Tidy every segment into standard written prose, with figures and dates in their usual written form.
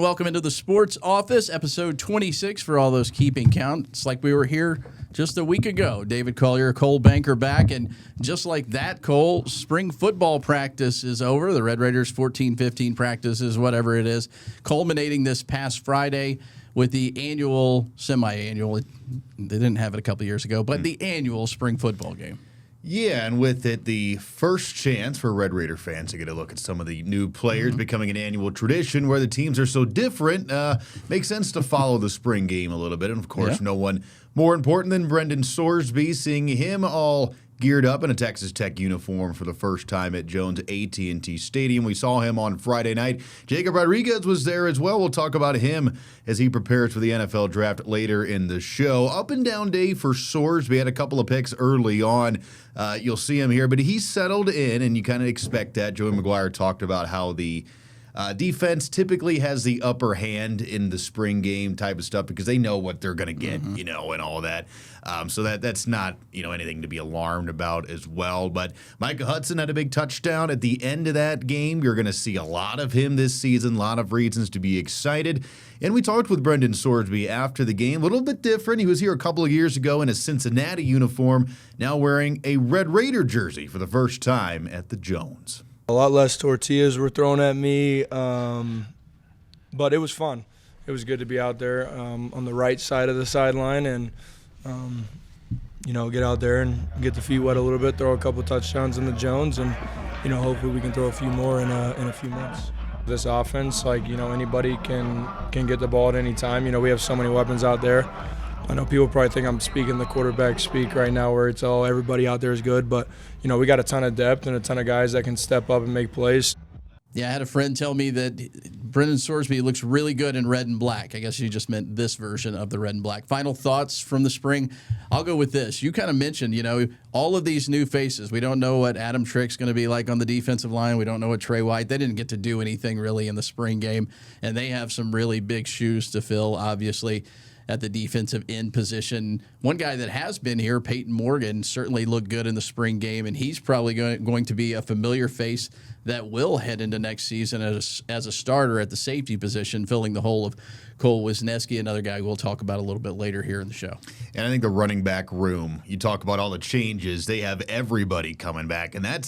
welcome into the Sports Office, episode 26 for all those keeping count. It's like we were here just a week ago. David Collier, Cole Banker back, and just like that, Cole, spring football practice is over. The Red Raiders 14-15 practices, whatever it is, culminating this past Friday with the annual, semi-annual, they didn't have it a couple years ago, but the annual spring football game. Yeah, and with it, the first chance for Red Raider fans to get a look at some of the new players becoming an annual tradition where the teams are so different, makes sense to follow the spring game a little bit. And, of course, no one more important than Brendan Sorsby, seeing him all geared up in a Texas Tech uniform for the first time at Jones AT&T Stadium. We saw him on Friday night. Jacob Rodriguez was there as well. We'll talk about him as he prepares for the NFL draft later in the show. Up and down day for Sorsby. Had a couple of picks early on. You'll see him here, but he's settled in, and you kind of expect that. Joey McGuire talked about how the defense typically has the upper hand in the spring game type of stuff because they know what they're going to get, and all that. So that's not, anything to be alarmed about as well. But Micah Hudson had a big touchdown at the end of that game. You're going to see a lot of him this season, a lot of reasons to be excited. And we talked with Brendan Sorsby after the game. A little bit different. He was here a couple of years ago in a Cincinnati uniform, now wearing a Red Raider jersey for the first time at the Jones. A lot less tortillas were thrown at me, but it was fun. It was good to be out there on the right side of the sideline and, get out there and get the feet wet a little bit, throw a couple touchdowns in the Jones, and, hopefully we can throw a few more in a few months. This offense, anybody can get the ball at any time. We have so many weapons out there. I know people probably think I'm speaking the quarterback speak right now where it's all everybody out there is good, but, we got a ton of depth and a ton of guys that can step up and make plays. Yeah, I had a friend tell me that Brendan Sorsby looks really good in red and black. I guess you just meant this version of the red and black. Final thoughts from the spring? I'll go with this. You kind of mentioned, all of these new faces. We don't know what Adam Trick's going to be like on the defensive line. We don't know what Trey White. They didn't get to do anything really in the spring game, and they have some really big shoes to fill, obviously, at the defensive end position. One guy that has been here, Peyton Morgan, certainly looked good in the spring game, and he's probably going to be a familiar face that will head into next season as a starter at the safety position, filling the hole of Cole Wisniewski, another guy we'll talk about a little bit later here in the show. And I think the running back room, you talk about all the changes, they have everybody coming back, and I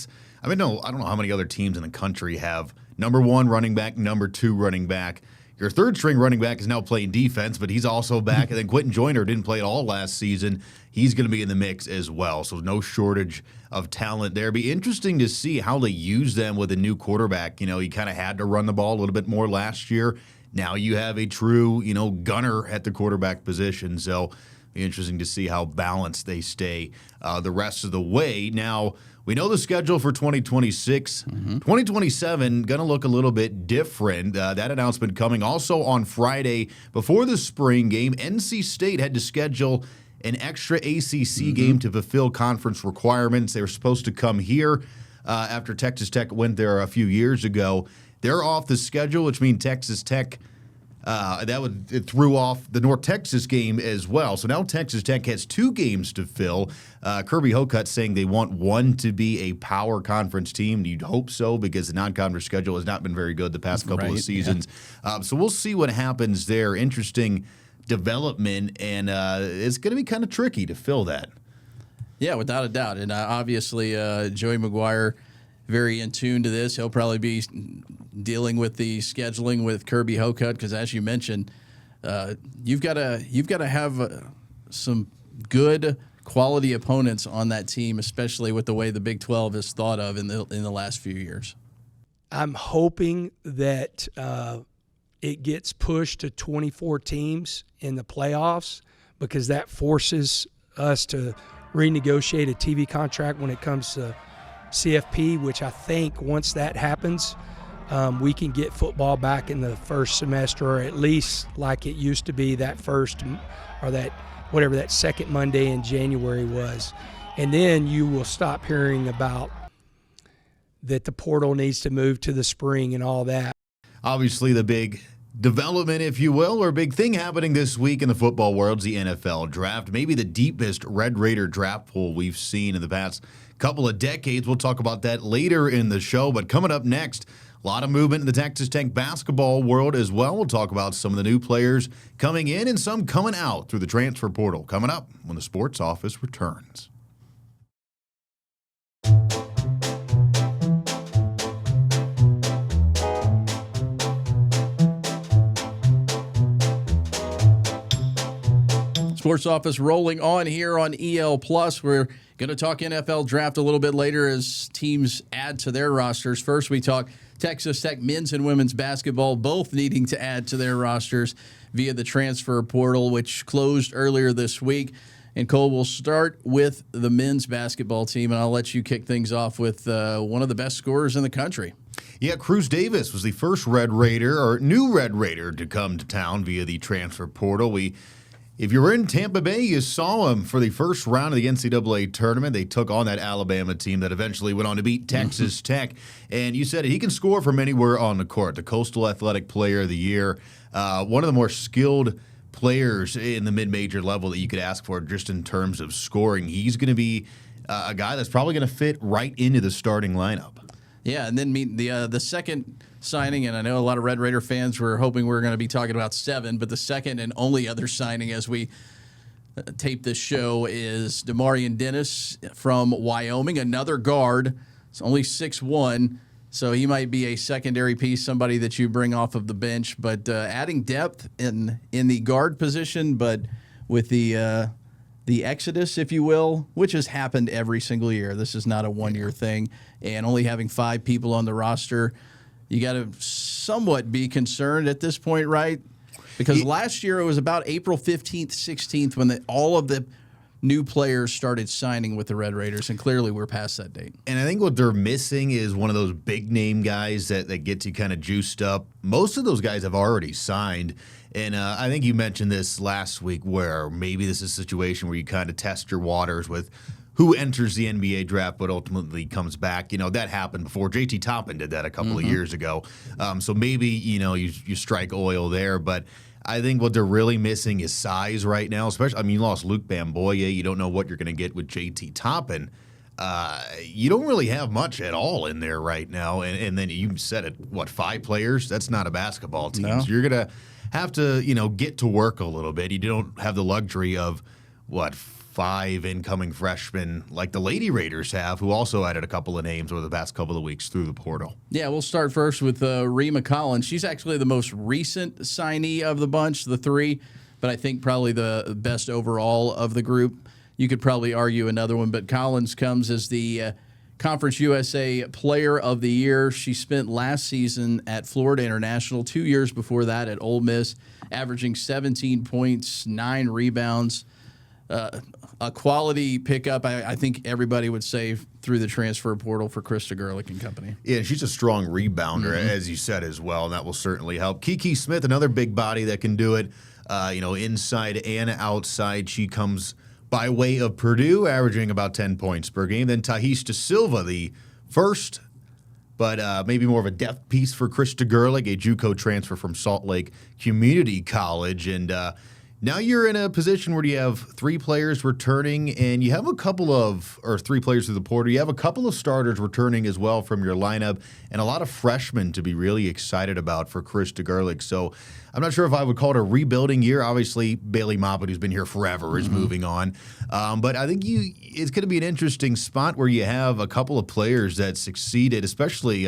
don't know how many other teams in the country have number one running back, number two running back. Your third-string running back is now playing defense, but he's also back. And then Quentin Joyner didn't play at all last season. He's going to be in the mix as well, so no shortage of talent there. Be interesting to see how they use them with a new quarterback. You kind of had to run the ball a little bit more last year. Now you have a true, gunner at the quarterback position. So be interesting to see how balanced they stay the rest of the way. Now, we know the schedule for 2026. 2027 going to look a little bit different. That announcement coming also on Friday before the spring game. NC State had to schedule an extra ACC game to fulfill conference requirements. They were supposed to come here after Texas Tech went there a few years ago. They're off the schedule, which means Texas Tech it threw off the North Texas game as well. So now Texas Tech has two games to fill. Kirby Hocutt saying they want one to be a power conference team. You'd hope so because the non-conference schedule has not been very good the past couple of seasons. Yeah. So we'll see what happens there. Interesting development, and it's going to be kind of tricky to fill that. Yeah, without a doubt. And obviously Joey McGuire very in tune to this. He'll probably be dealing with the scheduling with Kirby Hocutt because, as you mentioned, you've got to have some good quality opponents on that team, especially with the way the Big 12 is thought of in the last few years. I'm hoping that it gets pushed to 24 teams in the playoffs because that forces us to renegotiate a TV contract when it comes to CFP, which I think once that happens, we can get football back in the first semester, or at least like it used to be that first or that whatever that second Monday in January was. And then you will stop hearing about that the portal needs to move to the spring and all that. Obviously, the big development, if you will, or a big thing happening this week in the football world is the NFL draft. Maybe the deepest Red Raider draft pool we've seen in the past couple of decades. We'll talk about that later in the show. But coming up next, a lot of movement in the Texas Tech basketball world as well. We'll talk about some of the new players coming in and some coming out through the transfer portal. Coming up when the Sports Office returns. Sports Office rolling on here on EL Plus. We're going to talk NFL draft a little bit later as teams add to their rosters. First, we talk Texas Tech men's and women's basketball, both needing to add to their rosters via the transfer portal, which closed earlier this week. And Cole, we'll start with the men's basketball team, and I'll let you kick things off with one of the best scorers in the country. Yeah, Cruz Davis was the first Red Raider, or new Red Raider, to come to town via the transfer portal. If you were in Tampa Bay, you saw him for the first round of the NCAA tournament. They took on that Alabama team that eventually went on to beat Texas Tech. And you said he can score from anywhere on the court. The Coastal Athletic Player of the Year, one of the more skilled players in the mid-major level that you could ask for just in terms of scoring. He's going to be a guy that's probably going to fit right into the starting lineup. Yeah, and then the second signing, and I know a lot of Red Raider fans were hoping we were going to be talking about 7, but the second and only other signing as we tape this show is Demarion Dennis from Wyoming, another guard. It's only 6'1", so he might be a secondary piece, somebody that you bring off of the bench, but adding depth in the guard position, but with the exodus, if you will, which has happened every single year. This is not a one-year thing, and only having 5 people on the roster, you got to somewhat be concerned at this point, right? Because last year it was about April 15th, 16th when all of the new players started signing with the Red Raiders, and clearly we're past that date. And I think what they're missing is one of those big-name guys that gets you kind of juiced up. Most of those guys have already signed. And I think you mentioned this last week where maybe this is a situation where you kind of test your waters with who enters the NBA draft but ultimately comes back. You know, that happened before. JT Toppin did that a couple of years ago. So maybe, you strike oil there. But I think what they're really missing is size right now. Especially, you lost Luke Bamboye. You don't know what you're going to get with JT Toppin. You don't really have much at all in there right now. And then you said it, 5 players? That's not a basketball team. No. So you're going to have to, get to work a little bit. You don't have the luxury of, 5 incoming freshmen like the Lady Raiders have, who also added a couple of names over the past couple of weeks through the portal. Yeah, we'll start first with Rima Collins. She's actually the most recent signee of the bunch, the 3, but I think probably the best overall of the group. You could probably argue another one, but Collins comes as the Conference USA Player of the Year. She spent last season at Florida International, 2 years before that at Ole Miss, averaging 17 points, 9 rebounds. A quality pickup, I think everybody would say, through the transfer portal for Krista Gerlich and company. Yeah, she's a strong rebounder, as you said as well, and that will certainly help. Kiki Smith, another big body that can do it, inside and outside. She comes by way of Purdue, averaging about 10 points per game. Then Tahis Da Silva, the first, but maybe more of a depth piece for Krista Gerlich, a JUCO transfer from Salt Lake Community College. And now you're in a position where you have 3 players returning, and you have or 3 players through the portal. You have a couple of starters returning as well from your lineup, and a lot of freshmen to be really excited about for Krista Gerlich. So I'm not sure if I would call it a rebuilding year. Obviously, Bailey Moppet, who's been here forever, is moving on. But I think it's going to be an interesting spot where you have a couple of players that succeeded, especially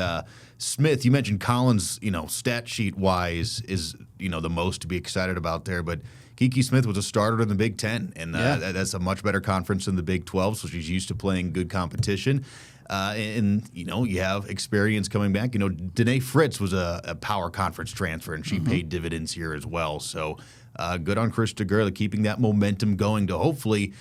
Smith. You mentioned Collins, stat sheet-wise is, the most to be excited about there. But Kiki Smith was a starter in the Big Ten, and that's a much better conference than the Big 12, so she's used to playing good competition. And you have experience coming back. Danae Fritz was a power conference transfer, and she paid dividends here as well. So good on Krista Gerlich keeping that momentum going to hopefully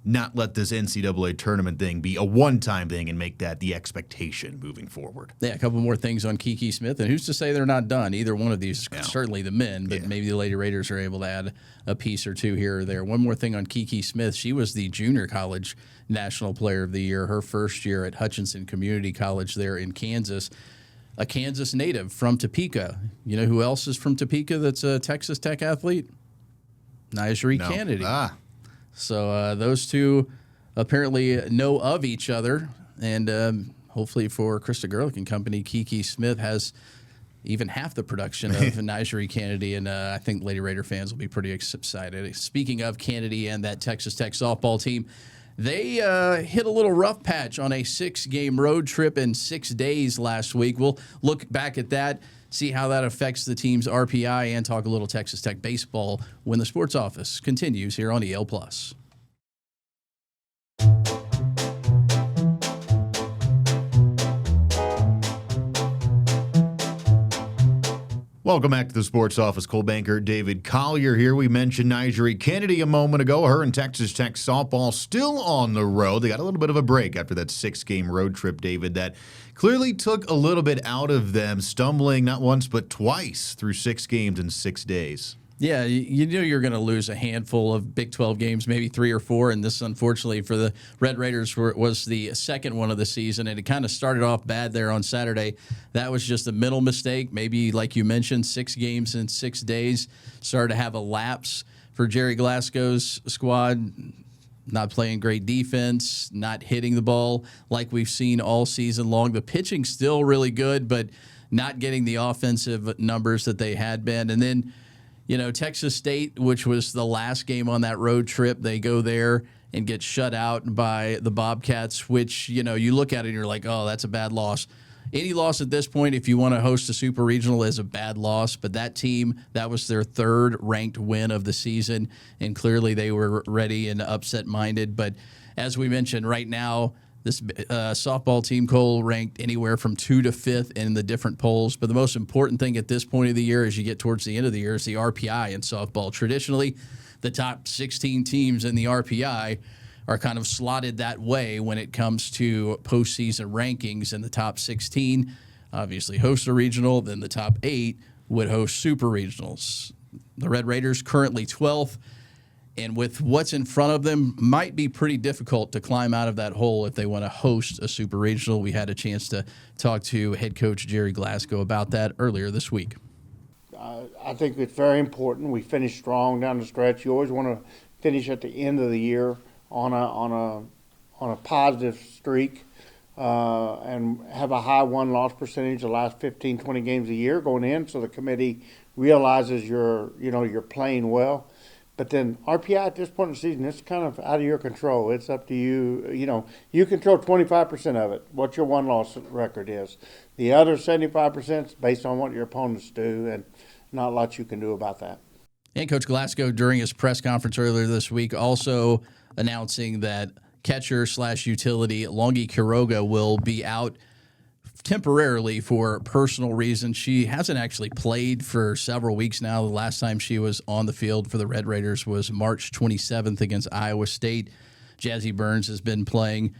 not let this NCAA tournament thing be a one-time thing and make that the expectation moving forward. Yeah, a couple more things on Kiki Smith, and who's to say they're not done? Either one of these, certainly the men, but maybe the Lady Raiders are able to add a piece or two here or there. One more thing on Kiki Smith. She was the junior college national player of the year, her first year at Hutchinson Community College there in Kansas. a Kansas native from Topeka. You know who else is from Topeka that's a Texas Tech athlete? Nyjari Kennedy. So those two apparently know of each other, and hopefully for Krista Gerlich and company, Kiki Smith has even half the production of Nyjari Kennedy, and I think Lady Raider fans will be pretty excited. Speaking of Kennedy and that Texas Tech softball team, they hit a little rough patch on a 6-game road trip in 6 days last week. We'll look back at that, see how that affects the team's RPI, and talk a little Texas Tech baseball when the Sports Office continues here on EL+. Welcome back to the Sports Office. Cole Banker, David Collier here. We mentioned Nyjari Kennedy a moment ago. Her and Texas Tech softball still on the road. They got a little bit of a break after that 6-game road trip, David, that clearly took a little bit out of them, stumbling not once but twice through 6 games in 6 days. Yeah, you knew you were going to lose a handful of Big 12 games, maybe 3 or 4, and this, unfortunately, for the Red Raiders was the second one of the season, and it kind of started off bad there on Saturday. That was just a mental mistake. Maybe, like you mentioned, 6 games in 6 days. Started to have a lapse for Jerry Glasgow's squad, not playing great defense, not hitting the ball like we've seen all season long. The pitching's still really good, but not getting the offensive numbers that they had been. And then, you know, Texas State, which was the last game on that road trip, they go there and get shut out by the Bobcats, which, you know, you look at it and you're like, oh, that's a bad loss. Any loss at this point, if you want to host a super regional, is a bad loss. But that team, that was their 3rd ranked win of the season, and clearly they were ready and upset-minded. But as we mentioned, right now, this softball team, Cole, ranked anywhere from 2 to 5th in the different polls. But the most important thing at this point of the year, as you get towards the end of the year, is the RPI in softball. Traditionally, the top 16 teams in the RPI are kind of slotted that way when it comes to postseason rankings. And the top 16 obviously host a regional, then the top 8 would host super regionals. The Red Raiders currently 12th. And with what's in front of them, might be pretty difficult to climb out of that hole if they want to host a super regional. We had a chance to talk to head coach Jerry Glasgow about that earlier this week. I think it's very important. We finished strong down the stretch. You always want to finish at the end of the year on a positive streak and have a high win-loss percentage the last 15, 20 games a year going in, so the committee realizes you're playing well. But then RPI at this point in the season, it's kind of out of your control. It's up to you. You know, you control 25% of it, what your one-loss record is. The other 75% is based on what your opponents do, and not a lot you can do about that. And Coach Glasgow, during his press conference earlier this week, also announcing that catcher/utility Longy Quiroga will be out temporarily for personal reasons. She hasn't actually played for several weeks now. The last time she was on the field for the Red Raiders was March 27th against Iowa State. Jazzy Burns has been playing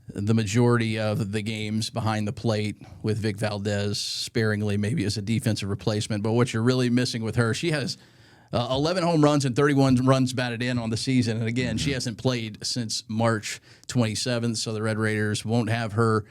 the majority of the games behind the plate with Vic Valdez sparingly, maybe as a defensive replacement. But what you're really missing with her, she has 11 home runs and 31 runs batted in on the season. And again, she hasn't played since March 27th, so the Red Raiders won't have her.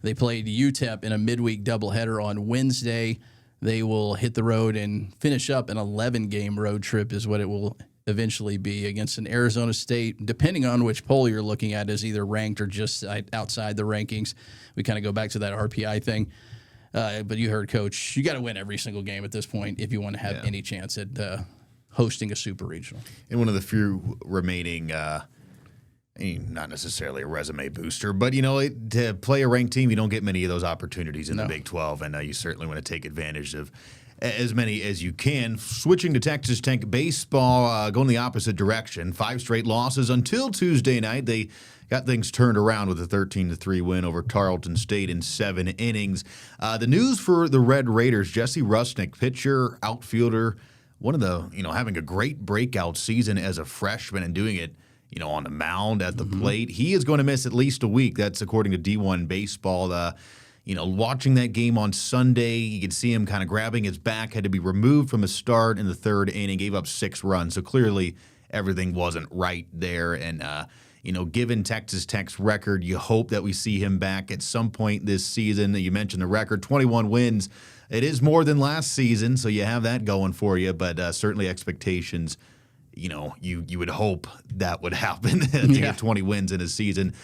They played UTEP in a midweek doubleheader on Wednesday. They will hit the road and finish up an 11-game road trip is what it will eventually be against an Arizona State, depending on which poll you're looking at, is either ranked or just outside the rankings. We kind of go back to that RPI thing. But you heard Coach, you got to win every single game at this point if you want to have any chance at hosting a super regional. And one of the few remaining not necessarily a resume booster, but, to play a ranked team, you don't get many of those opportunities in the Big 12, and you certainly want to take advantage of as many as you can. Switching to Texas Tech baseball, going the opposite direction. 5 straight losses until Tuesday night. They got things turned around with a 13-3 win over Tarleton State in 7 innings. The news for the Red Raiders, Jesse Rusnick, pitcher, outfielder, one of the, having a great breakout season as a freshman and doing it, on the mound, at the plate. He is going to miss at least a week. That's according to D1 Baseball. Watching that game on Sunday, you could see him kind of grabbing his back, had to be removed from his start in the 3rd inning, gave up 6 runs. So clearly everything wasn't right there. And, given Texas Tech's record, you hope that we see him back at some point this season. You mentioned the record, 21 wins. It is more than last season, so you have that going for you, but certainly expectations, you would hope that would happen to get 20 wins in a season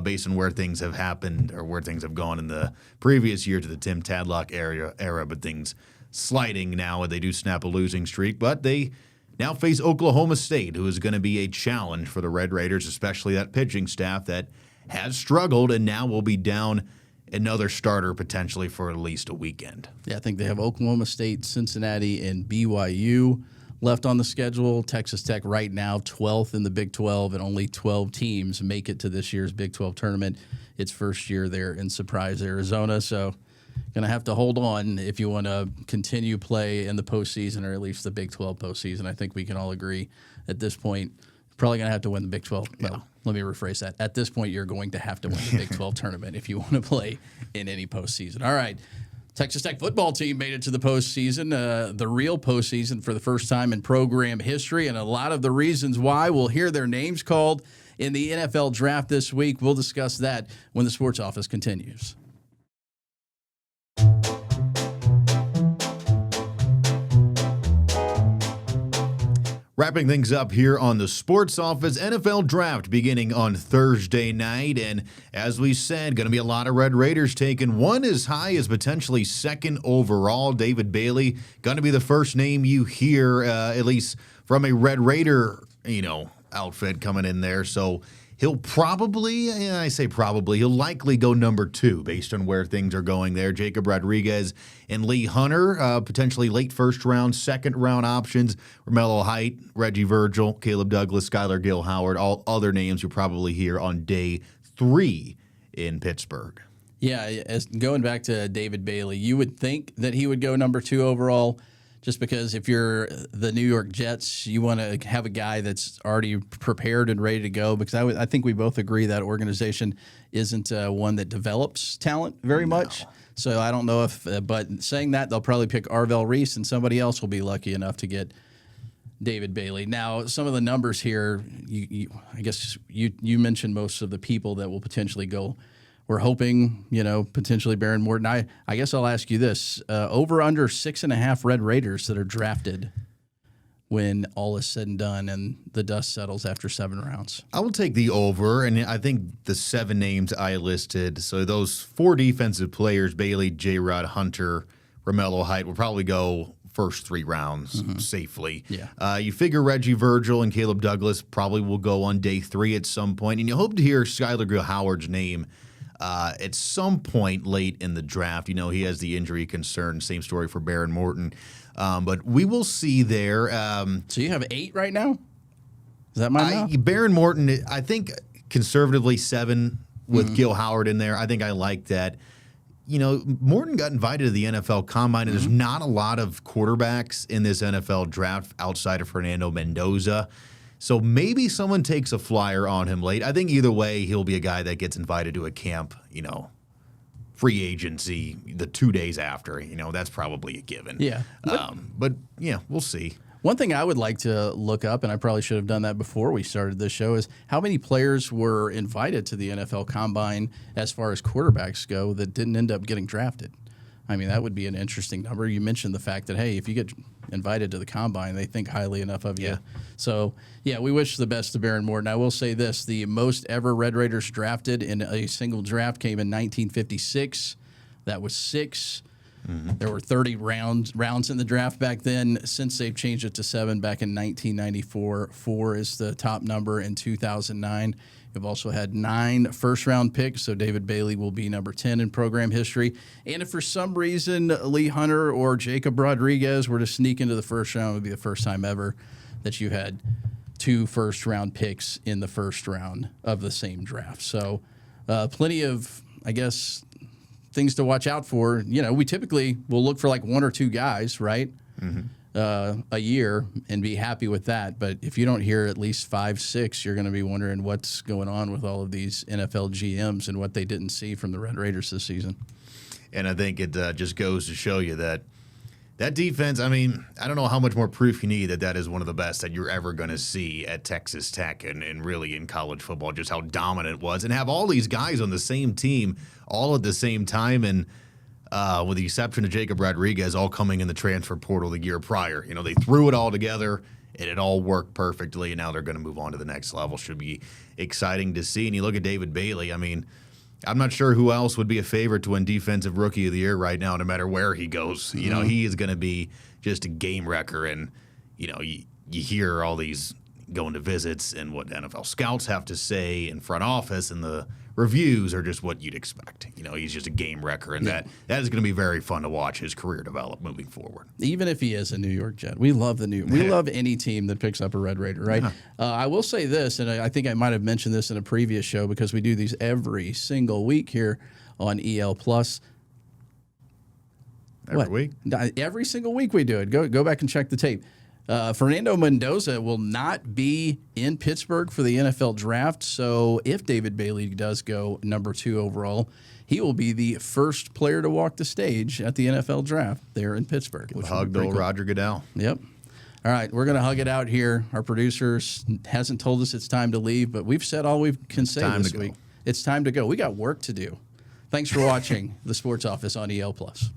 based on where things have happened or where things have gone in the previous year to the Tim Tadlock era, but things sliding now, and they do snap a losing streak, but they now face Oklahoma State, who is going to be a challenge for the Red Raiders, especially that pitching staff that has struggled and now will be down another starter potentially for at least a weekend. Yeah, I think they have Oklahoma State, Cincinnati, and BYU left on the schedule. Texas Tech right now 12th in the Big 12, and only 12 teams make it to this year's Big 12 tournament. Its first year there in Surprise, Arizona, so going to have to hold on if you want to continue play in the postseason, or at least the Big 12 postseason. I think we can all agree at this point, probably going to have to win the Big 12. Yeah. Well, let me rephrase that. At this point, you're going to have to win the Big 12 tournament if you want to play in any postseason. All right. Texas Tech football team made it to the postseason, the real postseason for the first time in program history, and a lot of the reasons why. We'll hear their names called in the NFL draft this week. We'll discuss that when the Sports Office continues. Wrapping things up here on the Sports Office, NFL Draft beginning on Thursday night. And as we said, going to be a lot of Red Raiders taken. One as high as potentially second overall. David Bailey, going to be the first name you hear, at least from a Red Raider, outfit coming in there. So he'll he'll likely go number 2 based on where things are going there. Jacob Rodriguez and Lee Hunter, potentially late first round, second round options. Romello Height, Reggie Virgil, Caleb Douglas, Skylar Gill Howard, all other names you'll probably hear on day 3 in Pittsburgh. Yeah, going back to David Bailey, you would think that he would go number 2 overall. Just because if you're the New York Jets, you want to have a guy that's already prepared and ready to go. Because I think we both agree that organization isn't one that develops talent very much. So I don't know if, but saying that, they'll probably pick Arvell Reese, and somebody else will be lucky enough to get David Bailey. Now, some of the numbers here, I guess you mentioned most of the people that will potentially go. We're hoping, potentially Baron Morton. I guess I'll ask you this. Over under 6.5 Red Raiders that are drafted when all is said and done and the dust settles after 7 rounds. I will take the over, and I think the 7 names I listed, so those 4 defensive players, Bailey, J-Rod, Hunter, Romello Height, will probably go first 3 rounds safely. Yeah. You figure Reggie Virgil and Caleb Douglas probably will go on day 3 at some point, and you hope to hear Skylar Gill Howard's name at some point late in the draft. He has the injury concern. Same story for Baron Morton. But we will see there. So you have 8 right now? Is that my math? Baron Morton, I think conservatively 7 with Gill Howard in there. I think I like that. Morton got invited to the NFL Combine, and there's not a lot of quarterbacks in this NFL draft outside of Fernando Mendoza. So maybe someone takes a flyer on him late. I think either way, he'll be a guy that gets invited to a camp, free agency the 2 days after. That's probably a given. Yeah. But we'll see. One thing I would like to look up, and I probably should have done that before we started this show, is how many players were invited to the NFL Combine as far as quarterbacks go that didn't end up getting drafted. I mean, that would be an interesting number. You mentioned the fact that, hey, if you get invited to the Combine, they think highly enough of you. Yeah. So, we wish the best to Baron Morton. I will say this, the most ever Red Raiders drafted in a single draft came in 1956. That was 6. There were 30 rounds in the draft back then. Since they've changed it to 7 back in 1994, 4 is the top number in 2009. We've also had 9 first-round picks, so David Bailey will be number 10 in program history. And if for some reason Lee Hunter or Jacob Rodriguez were to sneak into the first round, it would be the first time ever that you had 2 first-round picks in the first round of the same draft. So plenty of, I guess, things to watch out for. We typically will look for like 1 or 2 guys, right? A year and be happy with that. But if you don't hear at least 5, 6, you're going to be wondering what's going on with all of these NFL GMs and what they didn't see from the Red Raiders this season. And I think it just goes to show you that that defense, I mean, I don't know how much more proof you need that is one of the best that you're ever going to see at Texas Tech and really in college football, just how dominant it was. And have all these guys on the same team all at the same time. And with the exception of Jacob Rodriguez, all coming in the transfer portal the year prior. You know, they threw it all together, and it all worked perfectly, and now they're going to move on to the next level. Should be exciting to see. And you look at David Bailey, I mean, I'm not sure who else would be a favorite to win Defensive Rookie of the Year right now, no matter where he goes. You know, he is going to be just a game wrecker. And, you know, you hear all these going to visits and what NFL scouts have to say in front office, and the reviews are just what you'd expect. You know, he's just a game wrecker, and that is going to be very fun to watch his career develop moving forward. Even if he is a New York Jet, we love we love any team that picks up a Red Raider, right? I will say this, and I think I might have mentioned this in a previous show because we do these every single week here on EL Plus. Every week? Every single week we do it. Go back and check the tape. Fernando Mendoza will not be in Pittsburgh for the NFL draft. So if David Bailey does go number 2 overall, he will be the first player to walk the stage at the NFL draft there in Pittsburgh. Hug old Roger Goodell. Yep. All right, we're going to hug it out here. Our producer hasn't told us it's time to leave, but we've said all we can say this week. It's time to go. We got work to do. Thanks for watching the Sports Office on EL Plus.